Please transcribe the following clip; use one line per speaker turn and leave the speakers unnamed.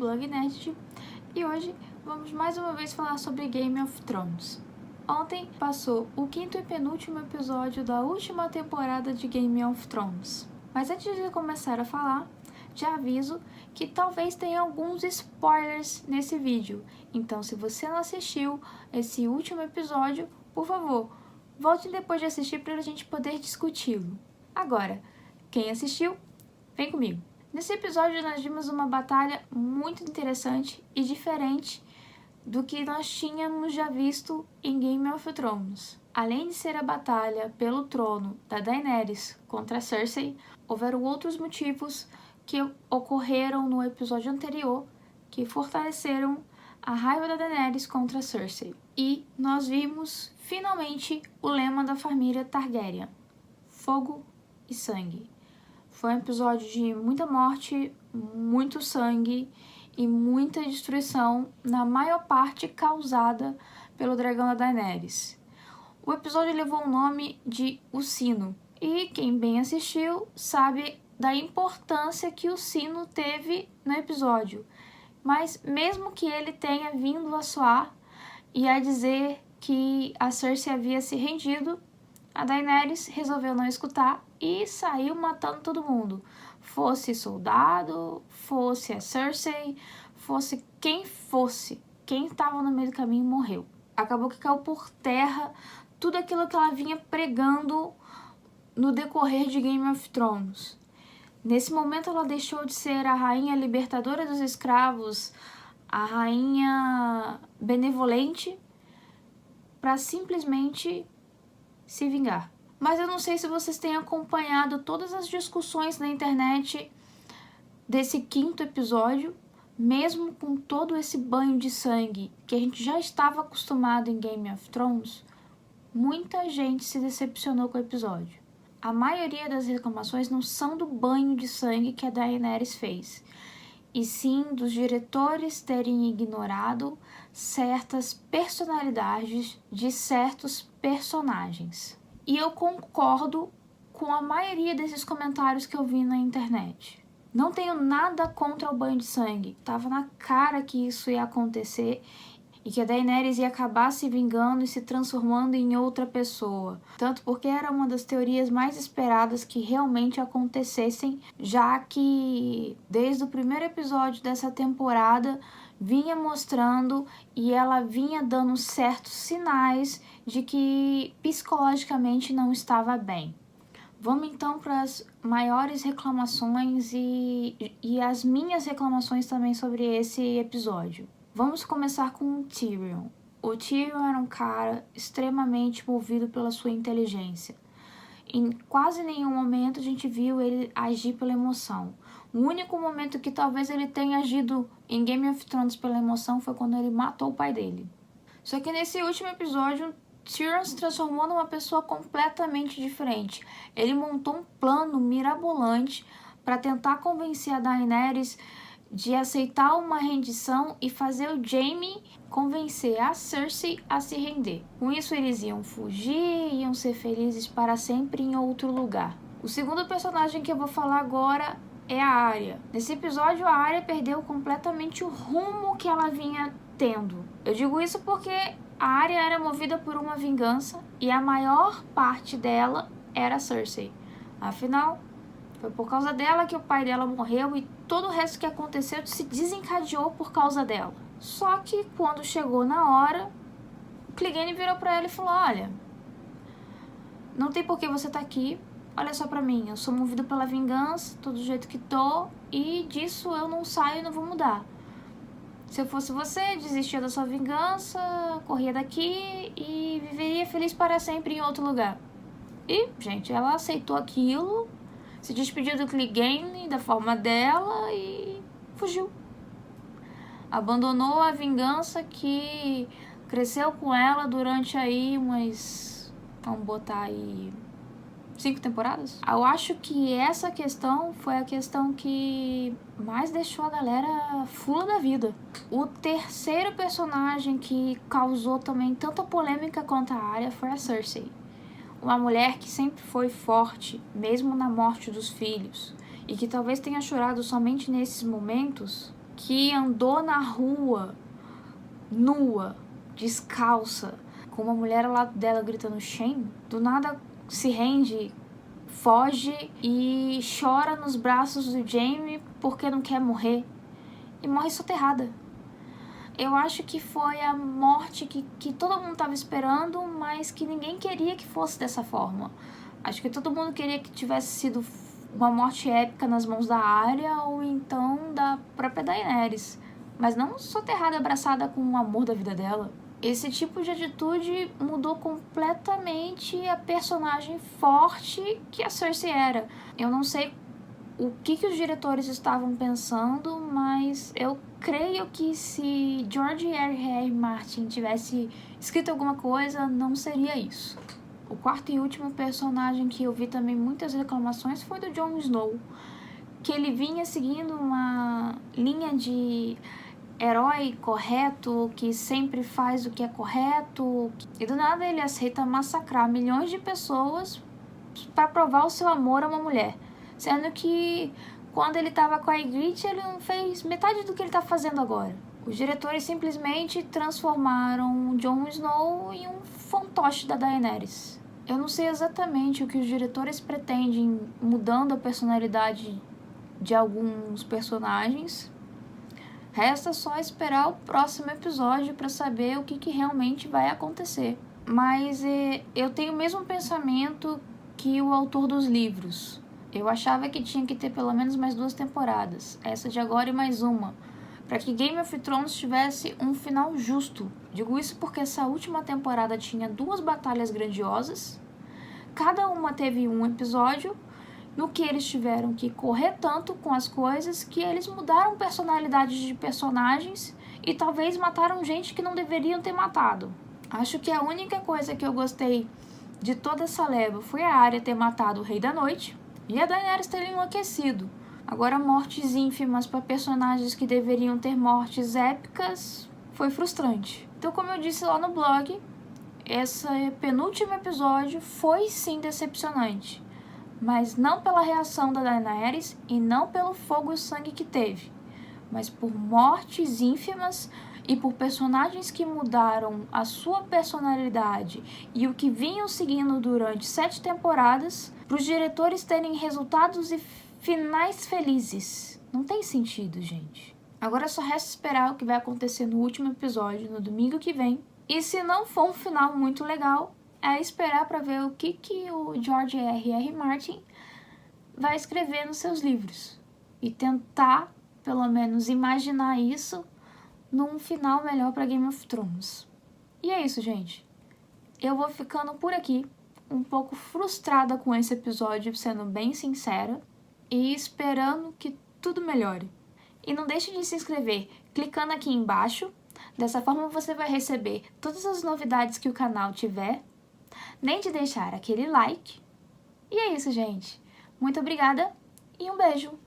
Blog Nerd e hoje vamos mais uma vez falar sobre Game of Thrones. Ontem passou o quinto e penúltimo episódio da última temporada de Game of Thrones. Mas antes de começar a falar, já aviso que talvez tenha alguns spoilers nesse vídeo. Então, se você não assistiu esse último episódio, por favor, volte depois de assistir para a gente poder discuti-lo. Agora, quem assistiu, vem comigo. Nesse episódio nós vimos uma batalha muito interessante e diferente do que nós tínhamos já visto em Game of Thrones. Além de ser a batalha pelo trono da Daenerys contra Cersei, houveram outros motivos que ocorreram no episódio anterior que fortaleceram a raiva da Daenerys contra Cersei. E nós vimos finalmente o lema da família Targaryen: fogo e sangue. Foi um episódio de muita morte, muito sangue e muita destruição, na maior parte causada pelo dragão da Daenerys. O episódio levou o nome de O Sino, e quem bem assistiu sabe da importância que o sino teve no episódio. Mas mesmo que ele tenha vindo a soar e a dizer que a Cersei havia se rendido, a Daenerys resolveu não escutar e saiu matando todo mundo. Fosse soldado, fosse a Cersei, fosse, quem quem estava no meio do caminho morreu. Acabou que caiu por terra tudo aquilo que ela vinha pregando no decorrer de Game of Thrones. Nesse momento ela deixou de ser a rainha libertadora dos escravos, a rainha benevolente, para simplesmente se vingar. Mas eu não sei se vocês têm acompanhado todas as discussões na internet desse quinto episódio, mesmo com todo esse banho de sangue que a gente já estava acostumado em Game of Thrones, muita gente se decepcionou com o episódio. A maioria das reclamações não são do banho de sangue que a Daenerys fez, e sim dos diretores terem ignorado certas personalidades de certos personagens. E eu concordo com a maioria desses comentários que eu vi na internet. Não tenho nada contra o banho de sangue. Tava na cara que isso ia acontecer e que a Daenerys ia acabar se vingando e se transformando em outra pessoa. Tanto porque era uma das teorias mais esperadas que realmente acontecessem, já que desde o primeiro episódio dessa temporada vinha mostrando e ela vinha dando certos sinais de que psicologicamente não estava bem. Vamos então para as maiores reclamações e as minhas reclamações também sobre esse episódio. Vamos começar com o Tyrion. O Tyrion era um cara extremamente movido pela sua inteligência. Em quase nenhum momento a gente viu ele agir pela emoção. O único momento que talvez ele tenha agido em Game of Thrones pela emoção foi quando ele matou o pai dele. Só que nesse último episódio, Tyrion se transformou numa pessoa completamente diferente. Ele montou um plano mirabolante para tentar convencer a Daenerys de aceitar uma rendição e fazer o Jaime convencer a Cersei a se render. Com isso eles iam fugir, iam ser felizes para sempre em outro lugar. O segundo personagem que eu vou falar agora é a Arya. Nesse episódio a Arya perdeu completamente o rumo que ela vinha tendo. Eu digo isso porque a Arya era movida por uma vingança e a maior parte dela era a Cersei. Afinal, foi por causa dela que o pai dela morreu e todo o resto que aconteceu se desencadeou por causa dela. Só que quando chegou na hora, o Clegane virou pra ela e falou: olha, não tem por que você tá aqui, olha só pra mim, eu sou movido pela vingança, todo jeito que tô, e disso eu não saio e não vou mudar. Se eu fosse você, desistia da sua vingança, corria daqui e viveria feliz para sempre em outro lugar. E, gente, ela aceitou aquilo, se despediu do Clegane da forma dela e fugiu. Abandonou a vingança que cresceu com ela durante aí vamos botar aí 5 temporadas. Eu acho que essa questão foi a questão que mais deixou a galera fula da vida. O terceiro personagem que causou também tanta polêmica quanto a Arya foi a Cersei. Uma mulher que sempre foi forte, mesmo na morte dos filhos, e que talvez tenha chorado somente nesses momentos, que andou na rua, nua, descalça, com uma mulher ao lado dela gritando shame, do nada se rende, foge e chora nos braços do Jamie porque não quer morrer e morre soterrada. Eu acho que foi a morte que todo mundo estava esperando, mas que ninguém queria que fosse dessa forma. Acho que todo mundo queria que tivesse sido uma morte épica nas mãos da Arya ou então da própria Daenerys, mas não soterrada, abraçada com o amor da vida dela. Esse tipo de atitude mudou completamente a personagem forte que a Cersei era. Eu não sei o que os diretores estavam pensando, mas eu creio que se George R.R. Martin tivesse escrito alguma coisa, não seria isso. O quarto e último personagem que eu vi também muitas reclamações foi do Jon Snow, que ele vinha seguindo uma linha de herói correto, que sempre faz o que é correto, e do nada ele aceita massacrar milhões de pessoas para provar o seu amor a uma mulher, sendo que quando ele estava com a Ygritte ele não fez metade do que ele está fazendo agora. Os diretores simplesmente transformaram Jon Snow em um fantoche da Daenerys. Eu não sei exatamente o que os diretores pretendem mudando a personalidade de alguns personagens. Resta só esperar o próximo episódio para saber o que realmente vai acontecer. Mas eu tenho o mesmo pensamento que o autor dos livros. Eu achava que tinha que ter pelo menos mais 2 temporadas, essa de agora e mais uma, para que Game of Thrones tivesse um final justo. Digo isso porque essa última temporada tinha 2 batalhas grandiosas, cada uma teve um episódio, no que eles tiveram que correr tanto com as coisas que eles mudaram personalidades de personagens e talvez mataram gente que não deveriam ter matado. Acho que a única coisa que eu gostei de toda essa leva foi a Arya ter matado o Rei da Noite e a Daenerys ter enlouquecido. Agora, mortes ínfimas para personagens que deveriam ter mortes épicas foi frustrante. Então, como eu disse lá no blog, esse penúltimo episódio foi sim decepcionante. Mas não pela reação da Daenerys e não pelo fogo e sangue que teve, mas por mortes ínfimas e por personagens que mudaram a sua personalidade e o que vinham seguindo durante 7 temporadas, para os diretores terem resultados e finais felizes. Não tem sentido, gente. Agora só resta esperar o que vai acontecer no último episódio, no domingo que vem. E se não for um final muito legal, é esperar para ver o que o George R.R. Martin vai escrever nos seus livros e tentar, pelo menos, imaginar isso num final melhor para Game of Thrones. E é isso, gente. Eu vou ficando por aqui, um pouco frustrada com esse episódio, sendo bem sincera, e esperando que tudo melhore. E não deixe de se inscrever clicando aqui embaixo, dessa forma você vai receber todas as novidades que o canal tiver, nem de deixar aquele like. E é isso, gente. Muito obrigada e um beijo!